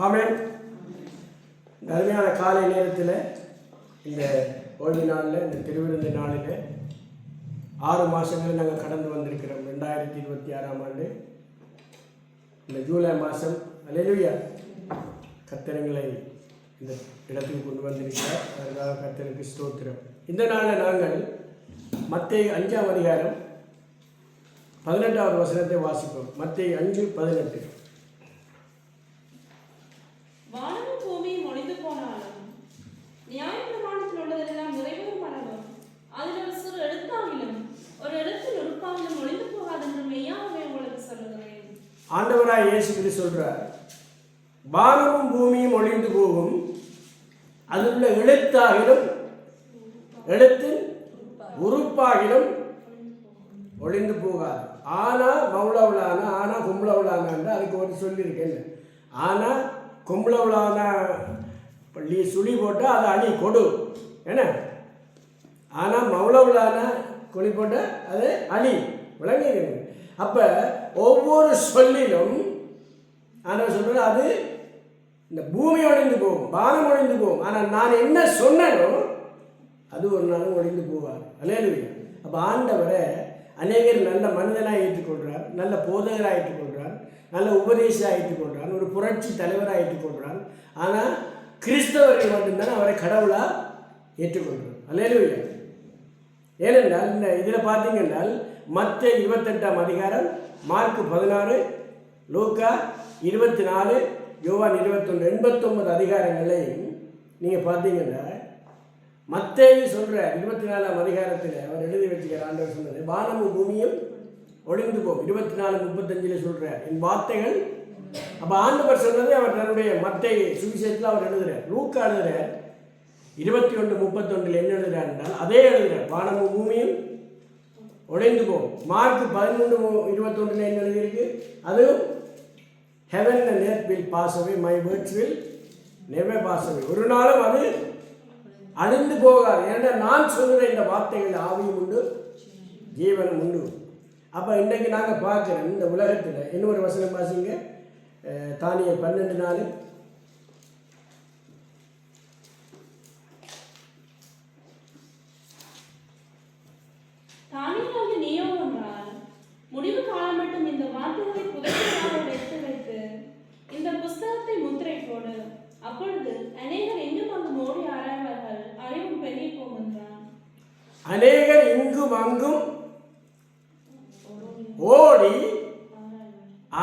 ஆமென். இந்த அருமையான காலை நேரத்தில் இந்த ஓய்வு நாளில், இந்த திருவிருந்து நாளில் 6 மாதங்கள் நாங்கள் கடந்து வந்திருக்கிறோம். 2026ஆம் ஆண்டு இந்த ஜூலை மாதம். அல்லேலூயா. கர்த்தரங்களை இந்த இடத்துக்கு கொண்டு வந்திருக்கிறார். அதற்காக கர்த்தருக்கு ஸ்தோத்திரம். இந்த நாளில் நாங்கள் மத்தேயு 5ஆம் அதிகாரம் 18வது வசனத்தை வாசிப்போம். மத்தேயு 5:18. வானமும் பூமியும் ஒழிந்து போனாலும் நியாயப்பிரமாணத்தில் உள்ளதெல்லாம் நிறைவேறும் அளவும் அதில் ஒரு சிறு எழுத்தாகிலும் ஒரு எழுத்தில் உறுப்பாகிலும் ஒழிந்து போகாது என்று மெய்யாகவே உங்களுக்கு சொல்லுகிறேன். ஆண்டவராய் இயேசு கிறிஸ்து சொல்றார், வானமும் பூமியும் ஒழிந்து போகும், அதில் உள்ள எழுத்தாகிலும் எழுத்தின் உறுப்பாகிலும் ஒழிந்து போகாது. ஆனா மவுளவுளான, ஆனா கும்பளவுளான, அதுக்கு ஒரு சொல்லியிருக்கேன். ஆனா கும்பளவுளான பள்ளி சுழி போட்டால் அது அணி கொடு என்ன. ஆனால் மவுளவுளான குழி போட்டால் அது அணி விளங்குகிறது. அப்போ ஒவ்வொரு சொல்லிலும் ஆனால் சொல்கிறது அது இந்த பூமி ஒழிந்து போகும், வானம் ஒழிந்து போகும். ஆனால் நான் என்ன சொன்னனோ அது ஒரு நாளும் ஒழிந்து போவார். அல்லேலூயா. அப்போ ஆண்டவரை அநேகர் நல்ல மனிதனாக ஏற்றுக்கொள்கிறார், நல்ல போதகராக ஏற்றுக்கொள்கிறார், நல்ல உபதேசமாக ஏற்றுக்கொள்கிறார், ஒரு புரட்சி தலைவராக ஏற்றுக்கொள்கிறார். ஆனால் கிறிஸ்தவர்கள் மட்டும்தான் அவரை கடவுளாக ஏற்றுக்கொள்கிறார். அல்லேலூயா. ஏனென்றால் இந்த இதில் பார்த்தீங்கன்னால் மத்தேயு 28ஆம் அதிகாரம், மார்க்கு 16, லூக்கா 24, யோவான் 21, 89 அதிகாரங்களையும் நீங்கள் பார்த்தீங்கன்னா மத்தேயு சொல்கிற 24ஆம் அதிகாரத்தில் அவர் எழுதி வச்சுக்கிற ஆண்டவர் சொன்னது, வானமும் பூமியும் ஒழிந்து போகும். 24:35 சொல்கிறார் என் வார்த்தைகள். அப்போ ஆண்டவர் சொன்னது அவர் தன்னுடைய மத்தேயு சுவிசேஷத்தில் அவர் எழுதுகிறார். லூக்கா எழுதுகிறார் 21:31 என்ன எழுதுகிறார் என்றால் அதே எழுதுகிறார், வானமும் பூமியும் ஒழிந்து போகும். மார்க் 13:21 என்ன எழுதியிருக்கு, அதுவும் heaven and earth will pass away, my words will never pass away. ஒரு நாளும் அது அழிந்து போகாது. ஏன்னா நான் சொல்கிற இந்த வார்த்தைகள் ஆவியும் உண்டு, ஜீவனும் உண்டு. அப்போ இன்றைக்கு நாங்கள் பார்க்குறோம் இந்த உலகத்தில் இன்னொரு வசனம் வாசிங்க, தானியேல் 12:4. தானியேலாகிய நீயோ என்றால் முடிவு காலம் மட்டும் இந்த வார்த்தைகளை புதைக்குழியாக வைத்து வைத்து இந்த புஸ்தகத்தை முத்திரை போடு, அப்பொழுது அநேகர் எங்கும் அங்கும் ஓடி ஆராய்வார்கள், அறிவும் பெருகி போகும் என்றான். அநேகர் இங்கும் அங்கும் ஓடி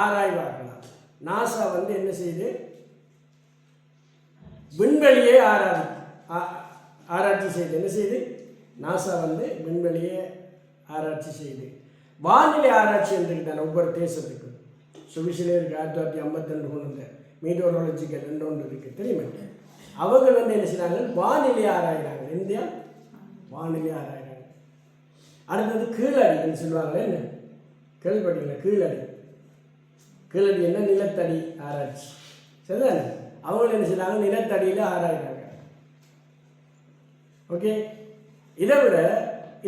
ஆராய்வார்களா. நாசா என்ன செய்து விண்வெளியே ஆராய்ச்சி செய்து என்ன செய்து நாசா விண்வெளியே ஆராய்ச்சி செய்து வானிலை ஆராய்ச்சி என்றுக்கிட்டான ஒவ்வொரு தேசத்துக்கும். சுவிசிலே இருக்கு 1952 கொண்டு வந்த மீட்டோராலஜிக்கல் 2 இருக்குது தெரியுமா. அவங்க என்ன செய்கிறாங்க, வானிலை ஆராய்கிறாங்க. இந்தியா வானிலை ஆராய்கிறாங்க. அடுத்தது கீழடின்னு சொல்லுவாங்களே, என்ன கேள்விப்பட்டீங்களா? கீழடி. கீழடி என்ன, நிலத்தடி ஆராய்ச்சி. சரிதானே. அவங்க என்ன செய்கிறாங்க, நிலத்தடியில் ஆராய்கிறாங்க. ஓகே. இதை விட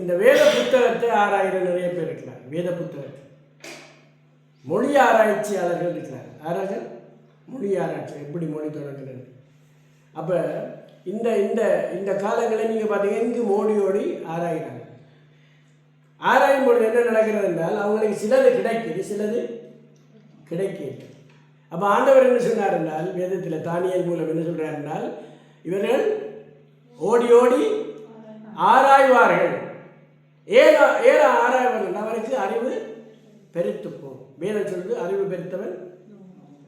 இந்த வேத புத்தகத்தை ஆராய்கிற நிறைய பேர் இருக்கிறாங்க. வேத புத்தகத்தை மொழி ஆராய்ச்சியாளர்கள் இருக்கிறாங்க. ஆராய்ச்சி மொழி ஆராய்ச்சி எப்படி மொழி தொடங்குறது. அப்போ இந்த இந்த இந்த காலங்களில் நீங்கள் பார்த்தீங்கன்னா இங்கு ஓடி ஆராய்கிறாங்க. ஆராயும் பொழுது என்ன நடக்கிறது என்றால் அவங்களுக்கு சிலது கிடைக்குது, சிலது கிடைக்கிது. அப்போ ஆண்டவர் என்ன சொன்னார் என்றால் வேதத்தில் தானியேல் மூலம் என்ன சொல்கிறார் என்றால் இவர்கள் ஓடி ஆராய்வார்கள். ஏற ஆராய்வார்கள், அவருக்கு அறிவு பெருத்து போகும். வேதம் சொல்றது அறிவு பெருத்தவன்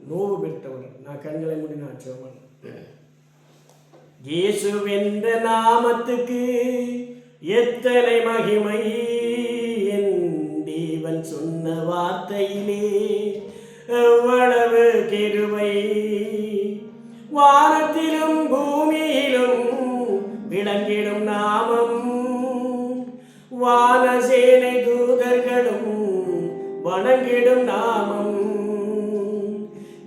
நோவு பெருத்தவன். நான் கண்களை மூடி நான் சொல்வேன். இயேசுவென்ற நாமத்துக்கு எத்தனை மகிமை, என் தேவன் சொன்ன வார்த்தையிலே எவ்வளவு கிருபை. வானத்திலும் பூமியிலும் விளங்கிடும் நாமம், வானசேனை தூதர்களும் வணங்கிடும் நாமம்.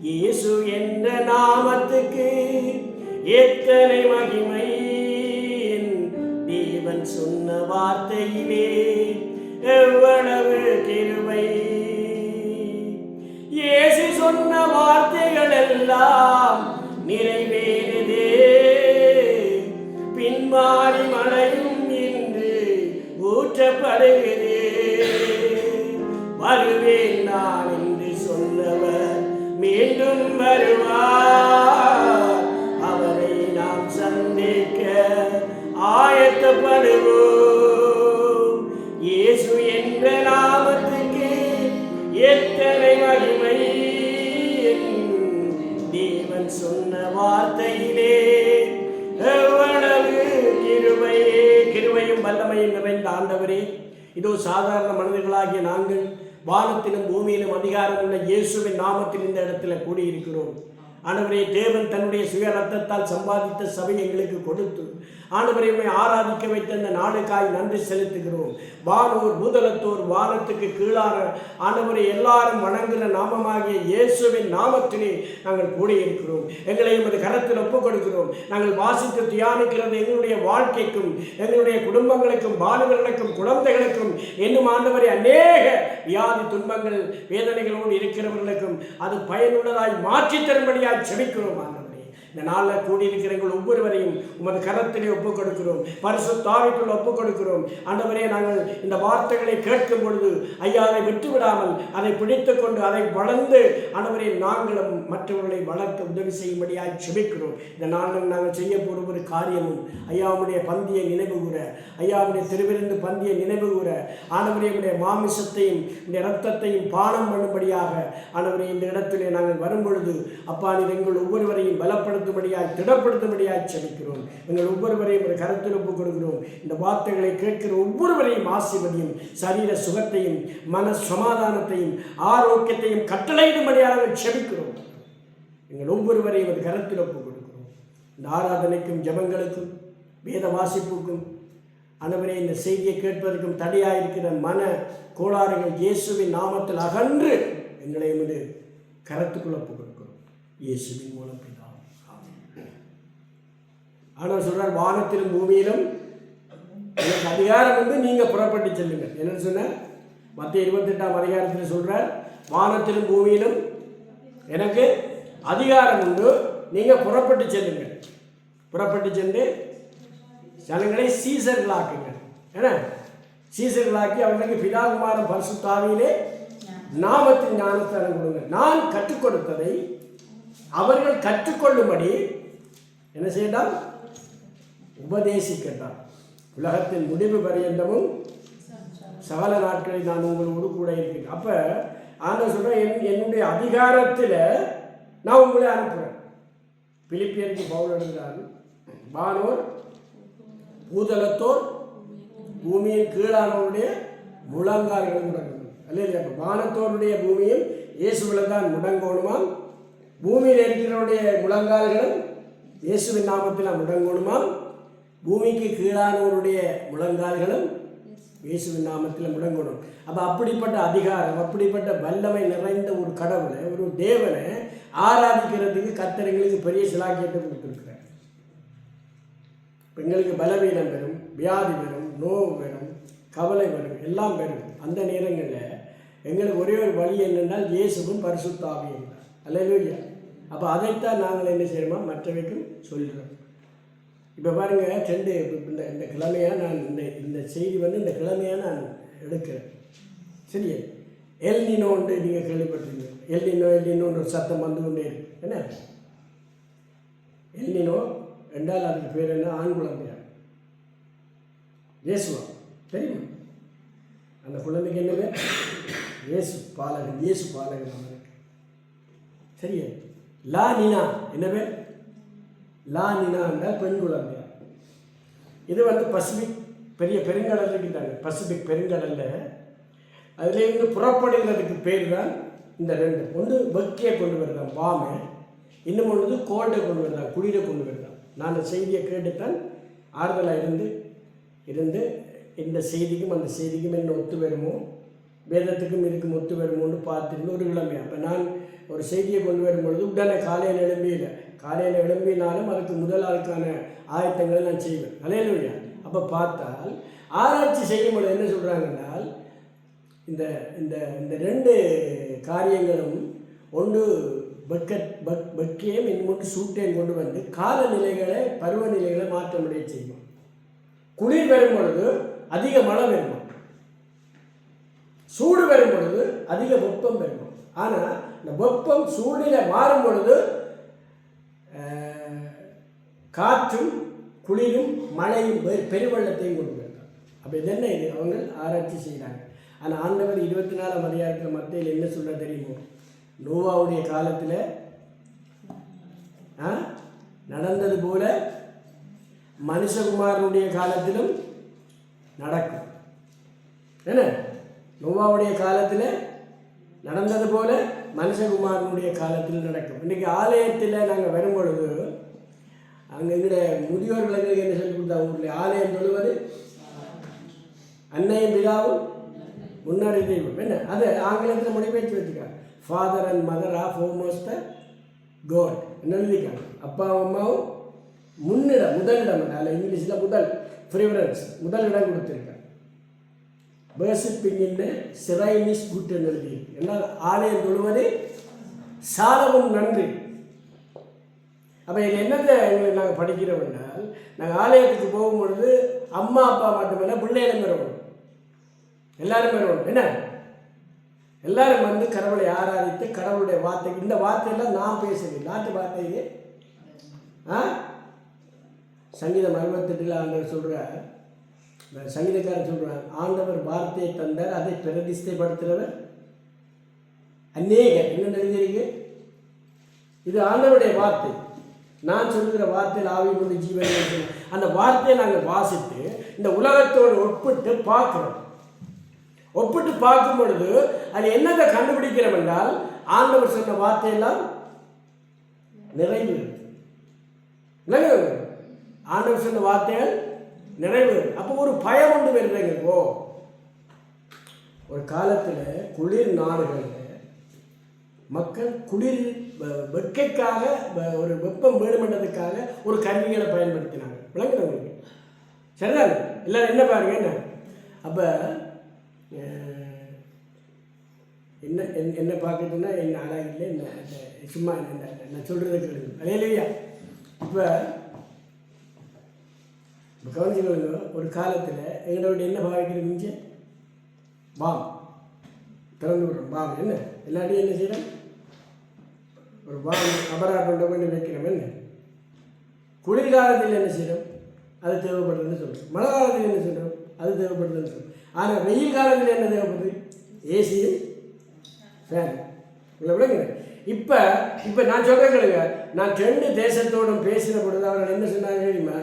இயேசு என்ற நாமத்துக்கு எத்தனை மகிமை, தேவன் சொன்ன வார்த்தையிலே எவ்வளவு கிருபை. இயேசு சொன்ன வார்த்தைகள் எல்லாம் நிறைவேறுதே. பின்மாறி மழையும் இன்று ஊற்றப்படுகிறே. வருவேன் நான் என்று சொன்னவர் மீண்டும் வருவார். அவரை நாம் சந்திக்க ஆயத்தப்படுவோம். இயேசு என்ற நாமத்துக்கு எத்தனை மகிமை! தேவன் சொன்ன வார்த்தையிலே எவ்வளவு கிருபையும் வல்லமையும் நிறைந்த ஆண்டவரே, இதோ சாதாரண மனிதர்களாகிய நாங்கள் வானத்திலும் பூமியிலும் அதிகாரம் உள்ள இயேசுவின் நாமத்தில் இந்த இடத்துல கூடியிருக்கிறோம். ஆண்டவரே, தேவன் தன்னுடைய சுய ரத்தத்தால் சம்பாதித்த சபை எங்களுக்கு கொடுத்து ஆண்டவரை ஆராதிக்க வைத்த அந்த நாளுக்காய் நன்றி செலுத்துகிறோம். வானோர் பூதலத்தோர் வானத்துக்கு கீழான ஆண்டவரை எல்லாரும் வணங்குகிற நாமமாகிய இயேசுவின் நாமத்திலே நாங்கள் கூடியிருக்கிறோம். எங்களை எமது கரத்தில் ஒப்புக் கொடுக்கிறோம். நாங்கள் வாசித்து தியானிக்கிறது எங்களுடைய வாழ்க்கைக்கும் எங்களுடைய குடும்பங்களுக்கும் பாலுகளுக்கும் குழந்தைகளுக்கும் இன்னும் ஆண்டவரை அநேக வியாதி துன்பங்கள் வேதனைகளோடு இருக்கிறவர்களுக்கும் அது பயனுள்ளதாய் மாற்றித் தரும்படியாய் செபிக்கிறோம். ஆண்டவரே, இந்த நாளில் கூடியிருக்கிற எங்கள் ஒவ்வொருவரையும் உமது கரத்திலே ஒப்புக் கொடுக்கிறோம். பரிசுத்த ஆவிக்குள் ஒப்புக் கொடுக்கிறோம். ஆண்டவரே, நாங்கள் இந்த வார்த்தைகளை கேட்கும் பொழுது ஐயா அதை விட்டுவிடாமல் அதை பிடித்துக் கொண்டு அதை வளர்ந்து ஆண்டவரே நாங்களும் மற்றவர்களை வளர்க்க உதவி செய்யும்படியாய் செபிக்கிறோம். இந்த நாளில் நாங்கள் செய்ய போகிற ஒரு காரியமும் ஐயாவுடைய பந்தியை நினைவு கூற, ஐயாவுடைய திருவிருந்து பந்தியை நினைவு கூற, ஆண்டவரையுடைய மாமிசத்தையும் இந்த இரத்தத்தையும் பானம் பண்ணும்படியாக ஆண்டவரே இந்த இடத்திலே நாங்கள் வரும்பொழுது அப்பா நீர் எங்கள் ஒவ்வொருவரையும் பலப்படுத்தும்படியாய் திடப்படுத்தும்படியாய் செபிக்கிறோம். எங்கள் ஒவ்வொருவரையும் ஒரு கருத்தில் ஒப்புக் கொடுக்கிறோம். இந்த வார்த்தைகளை கேட்கிற ஒவ்வொருவரையும் ஆசீர்வதியும், சரீர சுகத்தையும் மன சமாதானத்தையும் ஆரோக்கியத்தையும் கட்டளையிடும்படியாக செபிக்கிறோம். எங்கள் ஒவ்வொருவரையும் ஒரு கருத்தில் ஒப்புக் கொடுக்கிறோம். இந்த ஆராதனைக்கும் ஜெபங்களுக்கும் வேத வாசிப்புக்கும் ஆண்டவரே இந்த செய்தியை கேட்பதற்கும் தடையாயிருக்கிற மன கோளாறுகள் இயேசுவின் நாமத்தில் அகன்று எங்களை எமது கரத்துக்குள் ஒப்புக் கொடுக்கிறோம். இயேசுவின் மூலம் பிதாவே. ஆனால் சொல்றார், வானத்திலும் பூமியிலும் எனக்கு அதிகாரம் உண்டு, நீங்க புறப்பட்டு செல்லுங்க. என்னன்னு சொன்ன மத்திய 28ஆம் அதிகாரத்தில் சொல்றார், வானத்திலும் பூமியிலும் எனக்கு அதிகாரம் உண்டு, நீங்க புறப்பட்டு செல்லுங்க. புறப்பட்டு சென்று ஜனங்களை சீசர்களாக்குங்க. ஏன்னா சீசர்களாக்கி அவர்களுக்கு பிதாகுமாரன் பரிசுத்த ஆவியிலே நாமத்தின் ஞானஸ்தானம் கொடுங்க. நான் கற்றுக் கொடுத்ததை அவர்கள் கற்றுக்கொள்ளும்படி என்ன செய்தால் உபதேசிக்கட்டார். உலகத்தின் முடிவு பரியந்தமும் சகல நாட்களில் நான் உங்களோடு கூட இருக்கிறேன். அப்ப ஆண்டவர் சொல்றேன், என்னுடைய அதிகாரத்தில் நான் உங்களை அனுப்புறேன். பிலிப்பியருக்கு பவுல் எழுதுகிறார், வானோர் பூதலத்தோர் பூமியின் கீழானவருடைய முழங்கால்களும் முடங்கணும். அல்ல, வானத்தோருடைய பூமியும் இயேசுவில் தான் முடங்கோணுமாம், பூமியில் இருக்கிறவருடைய முழங்கால்களும் இயேசுவின் நாமத்தில் முடங்கோணுமாம், பூமிக்கு கீழானவருடைய முழங்கால்களும் இயேசுவின் நாமத்தில் முடங்கணும். அப்போ அப்படிப்பட்ட அதிகாரம், அப்படிப்பட்ட வல்லமை நிறைந்த ஒரு கடவுளை, ஒரு தேவனை ஆராதிக்கிறதுக்கு கர்த்தர் எங்களுக்கு பெரிய சிலாக்கியத்தை கொடுத்துருக்கிறார். எங்களுக்கு பலவீனம் பெறும், வியாதி பெறும், நோவு பெறும், கவலை வரும், எல்லாம் பெறும். அந்த நேரங்களில் எங்களுக்கு ஒரே ஒரு வழி என்னென்றால் இயேசுவும் பரிசுத்த ஆவியும் தான். அல்லேலூயா. அப்போ அதைத்தான் நாங்கள் என்ன செய்யணுமா மற்றவைக்கும் சொல்கிறோம். இப்போ பாருங்கள், இந்த கிழமையாக நான் இந்த செய்தி இந்த கிழமையாக நான் எடுக்கிறேன். சரியா? எல்னினோன்று நீங்கள் கேள்விப்பட்டிருக்கீங்க. எல்னினோன்ற ஒரு சத்தம் வந்து கொண்டே இருக்கு. என்ன எல்னினோ என்றால் அதுக்கு பேர் என்ன? ஆண் குழந்தையா இயேசுவா தெரியுமா? அந்த குழந்தைக்கு என்ன பேர்? இயேசு பாலகன். இயேசு பாலகன் அவருக்கு. சரியா? லா நினா என்ன பேர்? லா நினா என்றால் பெண் குழந்தையா. இது பசிபிக் பெரிய பெருங்கடல் இருக்கின்றாங்க. பசிபிக் பெருங்கடலில் அதுலேருந்து புறப்படுகிறதுக்கு பேர் தான் இந்த ரெண்டு. ஒன்று வெக்கையை கொண்டு வருதான், பாமை. இன்னும் ஒன்று கோல்டை கொண்டு வருதான், குளிரை கொண்டு வருதான். நான் அந்த செய்தியை கேட்டுத்தான் ஆறுதலாக இருந்து இந்த செய்திக்கும் அந்த செய்திக்கும் என்ன ஒத்து வருமோ, வேதத்துக்கும் இதுக்கும் ஒத்து வருமோன்னு பார்த்துருந்து ஒரு கிழமை. அப்போ நான் ஒரு செய்தியை கொண்டு வரும்பொழுது உடனே காலையில் எழும்பினாலும் அதுக்கு முதல் ஆளுக்கான ஆயத்தங்களை நான் செய்வேன். அல்லேலூயா. அப்போ பார்த்தால் ஆராய்ச்சி செய்யும் பொழுது என்ன சொல்கிறாங்கன்னால், இந்த இந்த இந்த ரெண்டு காரியங்களும் ஒன்று வெக்கையும் இன்னும் சூட்டையும் கொண்டு வந்து காலநிலைகளை பருவநிலைகளை மாற்ற முடிய செய்யும். குளிர் வரும் பொழுது அதிக மழை வருமா, சூடு வரும் பொழுது அதிக வெப்பம் வருமா. ஆனால் இந்த வெப்பம் சூழ்நிலை மாறும் பொழுது காற்றும் குளிரும் மழையும் பெருவெள்ளத்தையும் கொண்டு வருகிறார். அப்போ இதென்ன இது அவங்க ஆராய்ச்சி செய்கிறாங்க. ஆனால் ஆண்டவர் 24ஆம் அதிகாரத்தில் மத்தியில் என்ன சொல்ல தெரியுமோ, நோவாவுடைய காலத்தில் நடந்தது போல மனுஷகுமாரனுடைய காலத்திலும் நடக்கும். என்ன, நோவாவுடைய காலத்தில் நடந்தது போல மனுஷகுமாரனுடைய காலத்தில் நடக்கும். இன்றைக்கி ஆலயத்தில் நாங்கள் வரும்பொழுது அங்கே எங்களுடைய முதியோர்களுக்கு என்ன சொல்லி கொடுத்தா, ஊரில் ஆலயம் தொழுவது அன்னையும் பிதாவும் முன்னாடி தெய்வம். என்ன அது ஆங்கிலத்தில் மொழிபெயர்த்து வச்சுக்காங்க. Father and mother of foremost god என்ன எழுதிக்காங்க. அப்பாவும் அம்மாவும் முன்னிடம், முதலிடம். அதில் இங்கிலீஷில் முதல் ப்ரிஃபரன்ஸ், முதல் இடம் கொடுத்துருக்காங்க. வேர்ஷிப்பிங் இன் சிரைன் இஸ் குட் என்று எழுதி. என்னால் ஆலயம் தொழுவது சாலவும் நன்றி. அப்போ இது என்னத்தை எங்களுக்கு நாங்கள் படிக்கிறோம் என்றால், நாங்கள் ஆலயத்துக்கு போகும்பொழுது அம்மா அப்பா மட்டுமில்லை பிள்ளைகளும் வரணும், எல்லாரும் வரணும். என்ன, எல்லாரும் வந்து கடவுளை ஆராதித்து கடவுளுடைய வார்த்தை, இந்த வார்த்தையெல்லாம் நான் பேசுகிறேன், நாட்டு வார்த்தை இது. சங்கீதம் 68 ஆண்டவர் சொல்கிறார், சங்கீதக்காரர் சொல்கிறார், ஆண்டவர் வார்த்தையை தந்தார், அதை பிரதிஷ்டைப்படுத்துகிறவர் அநேகர். என்ன எழுதியிருக்கு, இது ஆண்டவருடைய வார்த்தை, நான் சொல்கிற வார்த்தையில் ஆவி கொண்டு ஜீவன். அந்த வார்த்தையை நாங்கள் வாசித்து இந்த உலகத்தோடு ஒப்பிட்டு பார்க்குறோம். ஒப்பிட்டு பார்க்கும் பொழுது அது என்னத்தை கண்டுபிடிக்கிறோம் என்றால், ஆண்டவர் சொன்ன வார்த்தையெல்லாம் நிறைவு. ஆண்டவர் சொன்ன வார்த்தைகள் நிறைவு. அப்போ ஒரு பயம் ஒன்று வருதுங்க. ஒரு காலத்தில் குளிர் நாடுகளில் மக்கள் குளிர் வெக்கைக்காக, ஒரு வெப்பம் வேணுமென்றதுக்காக ஒரு கருவிகளை பயன்படுத்தினாங்க. விளங்குறவங்களுக்கு சரிதான். எல்லாரும் என்ன பாருங்க, என்ன அப்போ என்ன என்ன பார்க்குறதுன்னா என்ன அழகில்லை, என்ன சும்மா நான் சொல்கிறது கேளுங்க. அதே இல்லையா, இப்போ கவனிச்சுக்கொள்ளுங்க. ஒரு காலத்தில் எங்களோட என்ன பாவிக்கிறது, மிஞ்ச பாம் திறந்து விடுறோம். பாம் என்ன எல்லாத்தையும் என்ன செய்யறோம், ஒரு பாம் அபராட்டம் பண்ணி வைக்கிறோம். என்ன குளிர்காலத்தில் என்ன செய்யறோம், அது தேவைப்படுதுன்னு சொல்கிறோம். மழை காலத்தில் என்ன செய்யறோம், அது தேவைப்படுதுன்னு சொல்கிறோம். ஆனால் வெயில் காலத்தில் என்ன தேவைப்படுது, ஏசியும் ஃபேன். இல்லை விளங்குங்க. இப்போ இப்போ நான் சொல்கிறேன் கேளுங்க, நான் 2 தேசத்தோடும் பேசின பொழுது அவர்கள் என்ன சொன்னாங்க தெரியுமா,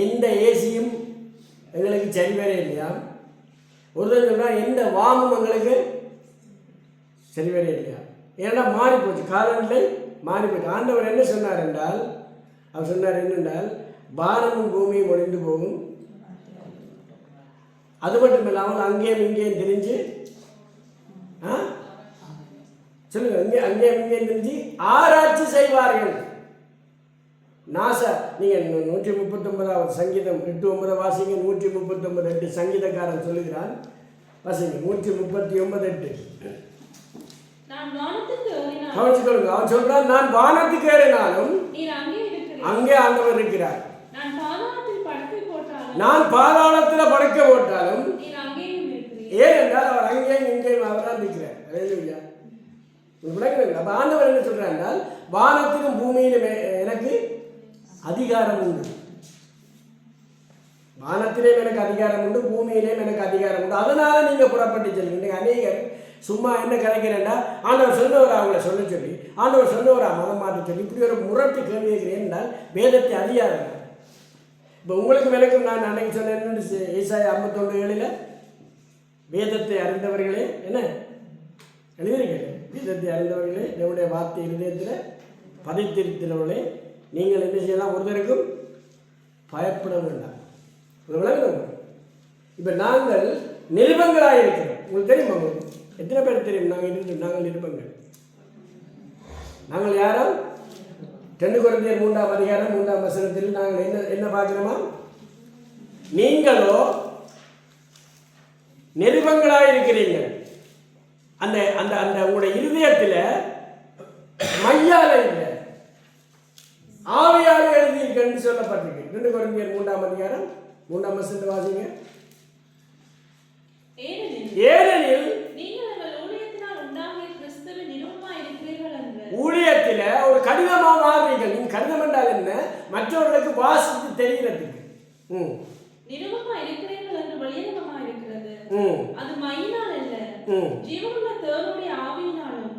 எந்த ஏசியும் எங்களுக்கு சரி வர இல்லையா. ஒருத்தர் சொன்னால் எந்த வாமும் எங்களுக்கு சரி வர இல்லையா. ஏன்னா மாறி போச்சு, காலநிலை மாறி போச்சு. ஆண்டவர் என்ன சொன்னார் என்றால், அவர் சொன்னார் என்னென்றால், வானமும் பூமியும் ஒழிந்து போகும், அது மட்டும் இல்லாமல் அங்கேயும் இங்கேயும் தெரிஞ்சு சொல்லுங்க, அங்கேயும் இங்கேயும் தெரிஞ்சு ஆராய்ச்சி செய்வார்கள். நாசா நீங்கள் 139வது சங்கீதம் 8:9 வாசிங்க. 139:8 சங்கீதக்காரன் சொல்லுகிறான், வாசிங்க 139:8. கவனிச்சுக்கொள்ளுங்க. அவன் சொல்றான், நான் வானத்துக்கு ஏறினாலும் அங்கே ஆண்டவர் இருக்கிறார், நான் பாதாளத்தில் படுக்க போட்டாலும். ஏனென்றால் அவர் அங்கேயும் இங்கேயும் அவர் தான் இருக்கிறார். அப்போ ஆண்டவர் என்ன சொல்றார் என்றால், வானத்திலும் பூமியிலும் எனக்கு அதிகாரம் உண்டு. வானத்திலேயும் எனக்கு அதிகாரம் உண்டு, பூமியிலேயும் எனக்கு அதிகாரம் உண்டு. அதனால நீங்க புறப்பட்டு செல்லுங்க. அநேகர் சும்மா என்ன கிடைக்கிறேன்டா, ஆண்டவர் சொன்னவரா அவங்கள சொல்ல சொல்லி, ஆண்டவர் சொன்னவரா மதம் மாற்ற சொல்லி, இப்படி ஒரு முரட்டு கேள்வி கேட்கிறேன் என்றால் வேதத்தை அறியாத. இப்போ உங்களுக்கு விளக்கம் நான் அன்னைக்கு சொன்னேன், ஏசாயா 51:7 வேதத்தை அறிந்தவர்களே என்ன எழுதியிருக்கேன், வேதத்தை அறிந்தவர்களே நம்முடைய வார்த்தை இருதயத்தில் பதித்திருக்கிறவர்களே நீங்கள் என்ன செய்யலாம், ஒருத்தருக்கும் பயப்பட வேண்டாம். இப்போ நாங்கள் நிருபங்களாக இருக்கிறோம். உங்களுக்கு தெரியுமா, எத்தனை பேர் தெரியும் நாங்கள் நிருபங்கள். நாங்கள் யாரும் 2 கொரிந்தியர் 3ஆம் அதிகாரம் 3ஆம் வசனத்தில் நாங்கள் என்ன என்ன பார்க்கிறோமா, நீங்களோ நிருபங்களாக இருக்கிறீங்க. அந்த அந்த அந்த உங்களுடைய இருதயத்தில் மையால இல்லை, ஆவியால எழுதியிருக்கன்னு சொல்லப்பட்டிருக்கு. 2 கொரிந்தியர் 3ஆம் அதிகாரம் 3ஆம் வசனத்தை வாசிங்க. ஏனெனில் ஊழியத்தில் ஒரு கடிதமாக மாறுறீர்கள். நீங்க கடிதம் என்றால் என்ன? மற்றவர்களுக்கு வாசித்து தெரிகிறதுக்கு நிருபமா இருக்கிறீர்கள் என்று வெளியரங்கமா இருக்கிறது. அது மையினால் அல்ல, ஜீவனுள்ள தேவனுடைய ஆவியினாலும்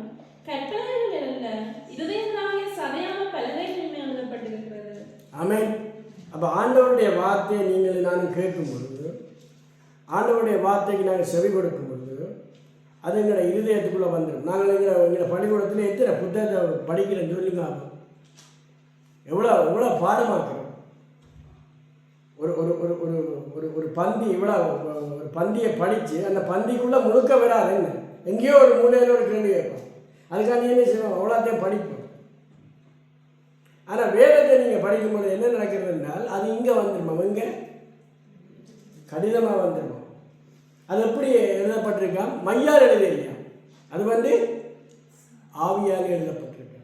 கற்பனைகள் அல்ல, இருதயங்களாகிய சதையான பலகைகளில் எழுதப்பட்டிருக்கிறது. ஆமென். அப்ப ஆண்டவருடைய வார்த்தையை நீங்கள் நானும் கேட்கும் பொழுது, ஆண்டவருடைய வார்த்தைக்கு நாங்கள் செவி கொடுக்கும் பொழுது அது எங்களோட இருதயத்துக்குள்ளே வந்துடும். நாங்கள் எங்களை பள்ளிக்கூடத்தில் எத்தனை புத்தகத்தை படிக்கிறேன்னு சொல்லுங்க, எவ்வளோ பாடமாக்குறோம். ஒரு ஒரு ஒரு ஒரு ஒரு ஒரு பந்தி இவ்வளோ ஒரு பந்தியை படித்து அந்த பந்திக்குள்ளே முழுக்க வராதுன்னு எங்கேயோ ஒரு மூலையில் ஒரு கேள்வி கேட்போம். அதுக்காக என்ன செய்வோம்? அவ்வளோத்தையும் படிப்போம். ஆனால் வேதத்தை நீங்கள் படிக்கும்போது என்ன நடக்கிறது என்றால் அது இங்கே வந்துடுமா, இங்கே கடிதமாக வந்துடுமா. அது எப்படி எழுதப்பட்டிருக்கா? மையால் எழுதலையா, அது ஆவியால் எழுதப்பட்டிருக்கா.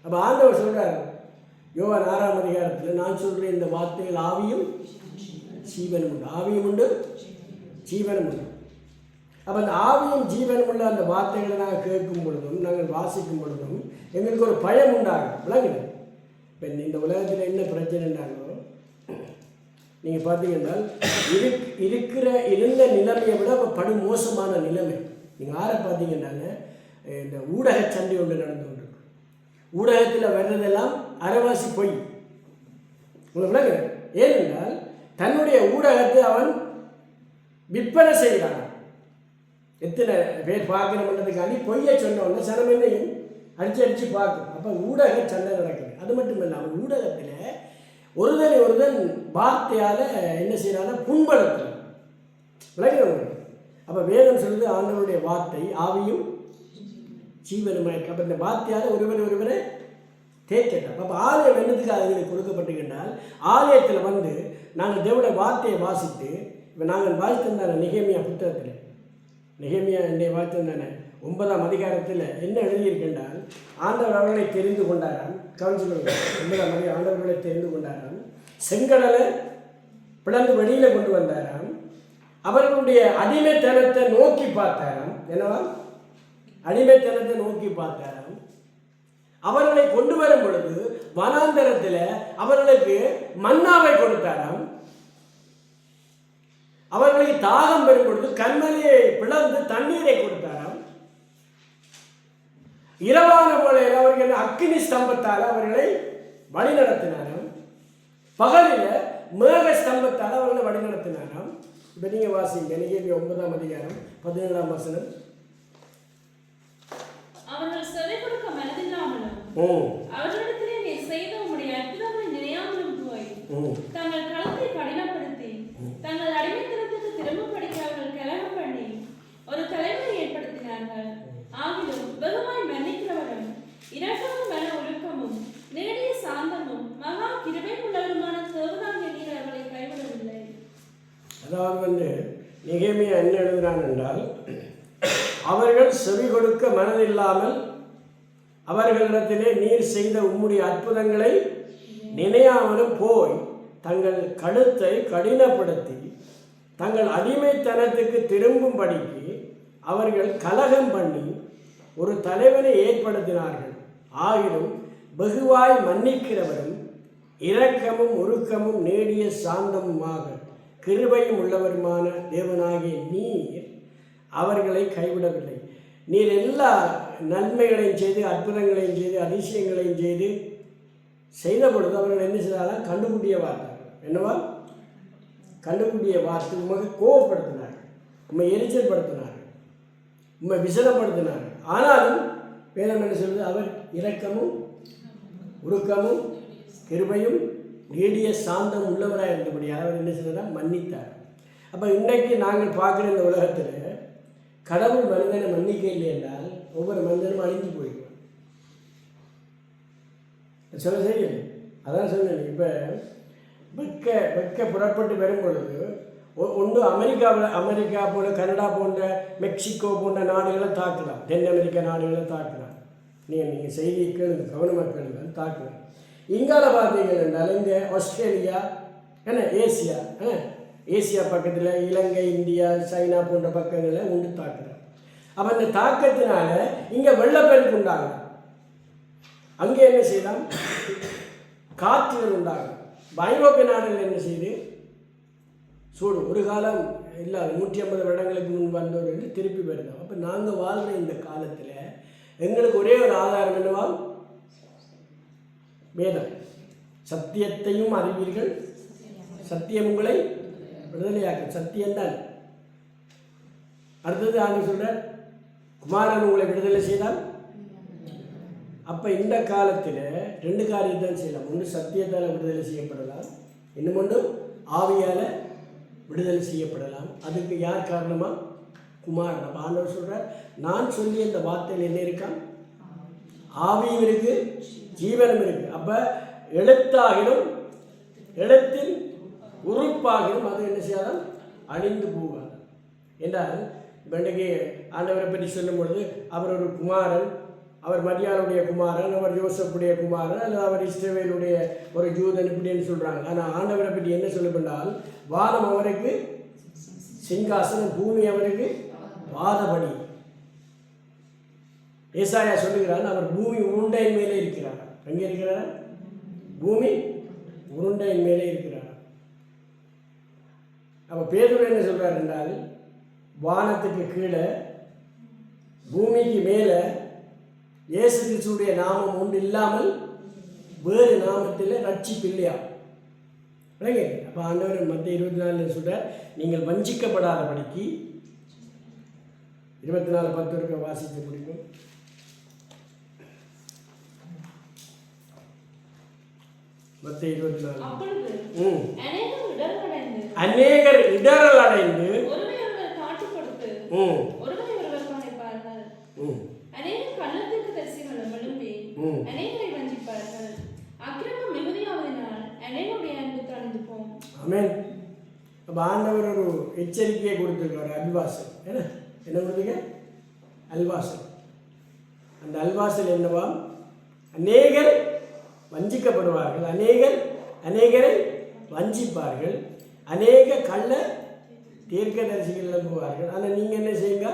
அப்போ ஆண்டவர் சொல்கிறார் யோவான் 6ஆம் அதிகாரத்தில், நான் சொல்கிறேன் இந்த வார்த்தைகள் ஆவியும் ஜீவனும் உண்டு. ஆவியும் உண்டு, ஜீவனும் உண்டு. அப்போ அந்த ஆவியும் ஜீவனும் உள்ள அந்த வார்த்தைகளை நாங்கள் கேட்கும் பொழுதும் நாங்கள் வாசிக்கும் பொழுதும் எங்களுக்கு ஒரு பயம் உண்டாகும். விளங்குது? இப்போ இந்த உலகத்தில் என்ன பிரச்சனைன்னாலும் நீங்கள் பார்த்தீங்கன்னா இருந்த நிலைமையை விட இப்போ படு மோசமான நிலைமை. நீங்கள் ஆரை பார்த்தீங்கன்னாங்க, இந்த ஊடக சண்டை ஒன்று நடந்து கொண்டிருக்கு. ஊடகத்தில் வர்றதெல்லாம் அரைவாசி பொய். உங்களுக்கு விளங்க? ஏனென்றால் தன்னுடைய ஊடகத்தை அவன் விற்பனை செய்கிறான். எத்தனை பேர் பார்க்கணுன்றதுக்காண்டி பொய்யை சொன்னோன்னா சனம் என்னையும் அடித்து பார்க்கும். அப்போ ஊடக சண்டை நடக்குது. அது மட்டும் இல்லாமல் ஊடகத்தில் ஒருதன் வார்த்தையால் என்ன செய்யறாங்க? புண்படுத்துறாங்க. விளங்குறவங்க. அப்போ வேதம் சொல்லுது ஆண்டவருடைய வார்த்தை ஆவியும் ஜீவனுமாய். அப்போ இந்த வார்த்தையால் ஒருவரை தேய்ச்சிட்டாங்க. அப்போ ஆலயம் என்னதுக்கு அதுங்களுக்கு கொடுக்கப்பட்டிருக்கின்றால், ஆலயத்தில் நாங்கள் தேவனுடைய வார்த்தையை வாசித்து, இப்போ நாங்கள் வாசித்திருந்தாங்க நெகேமியா புத்தகத்தில், நெகேமியா என்னுடைய வாசித்திருந்தானே 9ஆம் அதிகாரத்தில் என்ன எழுதியிருக்கின்றால், ஆண்டவர் அவர்களை தெரிந்து கொண்டாராம். கவனிச்சுக்கொள்ளுங்க. 9ஆம் அதிகாரம் ஆண்டவர்களை தெரிந்து கொண்டாராம். செங்கடலை பிளந்து வெளியில் கொண்டு வந்தாராம். அவர்களுடைய அடிமைத்தனத்தை நோக்கி பார்த்தாராம். என்னவா? அடிமைத்தனத்தை நோக்கி பார்த்தாராம். அவர்களை கொண்டு வரும் பொழுது வனாந்தரத்தில் அவர்களுக்கு மன்னாவை கொடுத்தாராம். அவர்களுக்கு தாகம் பெறும் பொழுது கண்மலையை பிளந்து தண்ணீரை கொடுத்தாராம். இரவான போலையில் அவர்கள் அக்கினி ஸ்தம்பத்தால் அவர்களை வழிநடத்தினாராம். பகலில் மேக ஸ்தம்பத்தால் அவர்களை வழிநடத்தினாராம். இப்போ நீங்கள் வாசிங்க நெகேமியா 9ஆம் அதிகாரம் 17ஆம் வசனம். அவர்கள் செவி கொடுக்க மனதில்லாமலும் அவர்களிடத்திலே நீர் செய்த உம்முடைய அற்புதங்களை நினையாமலும் போய் தங்கள் களத்தை கடினப்படுத்தி தங்கள் அடிமைத்தனத்துக்கு திரும்பப்படிக்க அவர்கள் கலகம் பண்ணி ஒரு தலைவரை ஏற்படுத்தினார்கள். ஆகிலும் வெகுமாய் மன்னிக்கிறவரும் இரக்கமும் மன ஒழுக்கமும் நேரிய சாந்தமும் மகா கிருபை உள்ளவருமான தேவனாகிய நீர் அவர்களை கைவிடவில்லை. அதாவது நெகேமியா என்ன எழுதுகிறான் என்றால், அவர்கள் செவி கொடுக்க மனதில்லாமல் அவர்களிடத்திலே நீர் செய்த உம்முடைய அற்புதங்களை நினையாமலும் போய் தங்கள் கழுத்தை கடினப்படுத்தி தங்கள் அடிமைத்தனத்துக்கு திரும்பும்படிக்கு அவர்கள் கலகம் பண்ணி ஒரு தலைவனை ஏற்படுத்தினார்கள். ஆகிலும் வெகுவாய் மன்னிக்கிறவரும் இரக்கமும் உருக்கமும் நேடிய சாந்தமுமாக கிருபையும் உள்ளவருமான தேவனாகிய நீர் அவர்களை கைவிடவில்லை. நீர் எல்லா நன்மைகளையும் செய்து அற்புதங்களையும் செய்து அதிசயங்களையும் செய்த பொழுது அவர்கள் என்ன செய்தாலும் கண்டுபிடிய வார்த்தை. என்னவா? கண்டுபிடிய வார்த்தை உமக்கு கோபப்படுத்தினார்கள், உண்மை எரிச்சல் படுத்தினார்கள், உண்மை விசனப்படுத்தினார்கள். ஆனாலும் வேதம் என்ன சொல்வது? அவர் இரக்கமும் உருக்கமும் கிருபையும் நீடிய சாந்தம் உள்ளவராக இருந்தபடியாக அவர் என்ன செய்தார்? மன்னித்தார். அப்போ இன்றைக்கு நாங்கள் பார்க்குற இந்த உலகத்தில் கடவுள் மனிதனை மன்னிக்க இல்லை என்றால் ஒவ்வொரு மனிதனும் அழிஞ்சு போயிடுவான். சொல்ல சரியில்லை. அதான் சொன்னேன். இப்போ வெக்க புறப்பட்டு வரும் பொழுது ஒன்று அமெரிக்கா போல கனடா போன்ற மெக்சிகோ போன்ற நாடுகளை தாக்கலாம், தென் அமெரிக்க நாடுகளை தாக்கலாம். நீங்கள் செய்தியை கேளுங்க, கவனமாக கேளுங்க, தாக்குங்க. இங்கால பார்த்தீங்கன்னா இங்கே ஆஸ்திரேலியா என்ன ஏசியா ஏசியா பக்கத்தில் இலங்கை, இந்தியா, சைனா போன்ற பக்கங்களில் உண்டு தாக்குறாங்க. அப்போ அந்த தாக்கத்தினால இங்கே வெள்ளப்பெருக்கு உண்டாகும். அங்கே என்ன செய்யலாம்? காற்றுகள் உண்டாகும். ஐரோப்பிய நாடுகள் என்ன செய்யுது? சூடு ஒரு காலம் இல்லை 150 வருடங்களுக்கு முன் வந்தவர்கள் திருப்பி வருதோம். அப்போ நாங்கள் வாழ்கிற இந்த காலத்தில் எங்களுக்கு ஒரே ஒரு ஆதாரம் என்னவா? வேதம். சத்தியத்தையும் அறிவீர்கள், சத்தியம் உங்களை விடுதலையாக்கும். சத்தியம்தான். அடுத்தது ஆண்டு சொல்ற குமாரன் உங்களை விடுதலை செய்தால். அப்போ இந்த காலத்தில் 2 காரியத்தான் செய்யலாம். ஒன்று சத்தியத்தால் விடுதலை செய்யப்படலாம், இன்னும் ஒன்று ஆவியால் விடுதலை செய்யப்படலாம். அதுக்கு யார் காரணமா? குமாரன். அப்போ ஆண்டவர் சொல்கிறார், நான் சொல்லி அந்த வார்த்தையில் என்ன இருக்கான்? ஆவியும் இருக்கு, ஜீவனும் இருக்கு. அப்போ எழுத்தாகிலும் எழுத்தின் உறுப்பாகிலும் அது என்ன செய்யாதான்? அழிந்து போகாது என்றால், இன்றைக்கு ஆண்டவரை பற்றி சொல்லும் பொழுது அவர் ஒரு குமாரன், அவர் மரியாளுடைய குமாரன், அவர் யோசப்புடைய குமாரன், அல்லது அவர் இஸ்ரவேலுடைய ஒரு ஜூதன் இப்படின்னு சொல்கிறாங்க. ஆனால் ஆண்டவரை பற்றி என்ன சொல்லப்பட்டால், வானம் அவருக்கு சிங்காசனம், பூமி அவருக்கு பாதபடி. ஏசாயா சொல்லுகிறார், அவர் பூமி உருண்டையின் மேலே இருக்கிறார். எங்கே இருக்கிறார்? பூமி உருண்டையின் மேலே இருக்கிறார். அப்போ பேதுரு என்ன சொல்கிறார் என்றால், வானத்துக்கு கீழே பூமிக்கு மேலே இயேசு கிறிஸ்துவுடைய நாமம் ஒன்று இல்லாமல் வேறு நாமத்தில் ரட்சிப்பு இல்லையா? விளங்க. அப்போ ஆண்டவர் மத்திய 24 சொல்கிறார், நீங்கள் வஞ்சிக்கப்படாதபடிக்கு 24:10 இருக்க வாசித்து முடிக்கும். மத்திய 24. அநேகர் இடரல் அடைந்து அப்போ ஆண்டவர் ஒரு எச்சரிக்கையை கொடுத்துருக்காரு. அல்வாசல் என்ன கொடுத்துங்க? அல்வாசல். அந்த அல்வாசல் என்னவா? அநேகர் வஞ்சிக்கப்படுவார்கள், அநேகரை வஞ்சிப்பார்கள், அநேக கள்ள தீர்க்கதரிசிகள் எழுப்புவார்கள். ஆனால் நீங்கள் என்ன செய்யுங்க?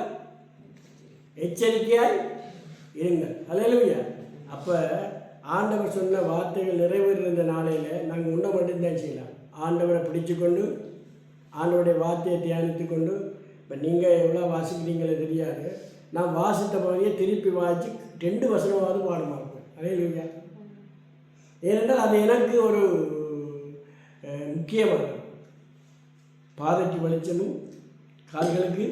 எச்சரிக்கையாய் இருங்கள். அல்லேலூயா. அப்போ ஆண்டவர் சொன்ன வார்த்தைகள் நிறைவேறுகிற நாளையில் நாங்கள் உன்னை மட்டும்தான் செய்யலாம். ஆண்டவரை பிடிச்சு கொண்டு ஆண்டவருடைய வார்த்தையை தியானித்து கொண்டு. இப்போ நீங்கள் எவ்வளோ வாசிக்கிறீங்களே தெரியாது, நான் வாசித்த பகுதியை திருப்பி வாசித்து 2 வசனமாவது பாடமாக இருக்கும். அல்லேலூயா. ஏனென்றால் அது எனக்கு ஒரு முக்கியமானது. பாதைக்கு வெளிச்சமும் கால்களுக்கு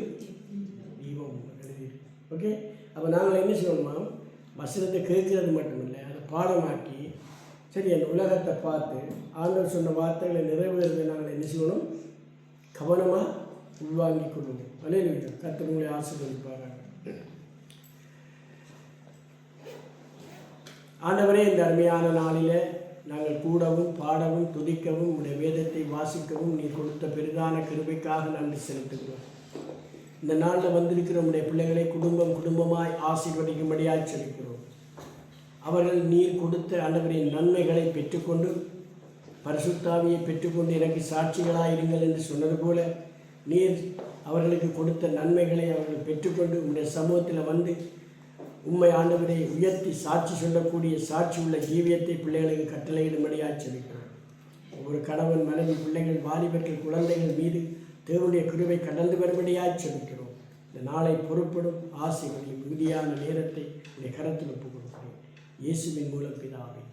தீபமும் எழுதி. ஓகே. அப்போ நாங்கள் என்ன செய்யணுமா? வசனத்தை கேட்கறது மட்டுமில்லை, அதை பாடமாக்கி சரி அந்த உலகத்தை பார்த்து ஆண்டவர் சொன்ன வார்த்தைகளை நிறைவேறதை நாங்கள் என்ன செய்யணும்? கவனமாக உள்வாங்கி கொள்ளுவோம். அல்லேலூயா. கர்த்தர் உங்களை ஆசீர்வதிப்பாராக. ஆண்டவரே, இந்த அருமையான நாளில் நாங்கள் கூடவும் பாடவும் துதிக்கவும் உடைய வேதத்தை வாசிக்கவும் நீ கொடுத்த பெரிதான கிருபைக்காக நன்றி செலுத்துகிறோம். இந்த நாளில் வந்திருக்கிற உடைய பிள்ளைகளை குடும்பமாய் ஆசீர்வதிக்கும்படியாக செலுத்துகிறோம். அவர்கள் நீர் கொடுத்த ஆண்டவரின் நன்மைகளை பெற்றுக்கொண்டு பரிசுத்தாவியை பெற்றுக்கொண்டு எனக்கு சாட்சிகளாயிருங்கள் என்று சொன்னது போல நீர் அவர்களுக்கு கொடுத்த நன்மைகளை அவர்கள் பெற்றுக்கொண்டு உடைய சமூகத்தில் வந்து உம்மை ஆண்டவரை உயர்த்தி சாட்சி சொல்லக்கூடிய சாட்சி உள்ள ஜீவியத்தை பிள்ளைகளுக்கு கட்டளையிடும்படியாக செலுத்துகிறோம். ஒவ்வொரு கணவன், மனைவி, பிள்ளைகள், வாலிபர்கள், குழந்தைகள் மீது தேவனுடைய கிருபை கடந்து வரும்படியாக செலுத்துகிறோம். இந்த நாளை பொறுப்படும் ஆசைகளையும் மிகுதியான நேரத்தை உடைய கரத்தில் ஒப்புக் கொடுக்கிறோம். இயேசுவின் மூலம் பிதாவே.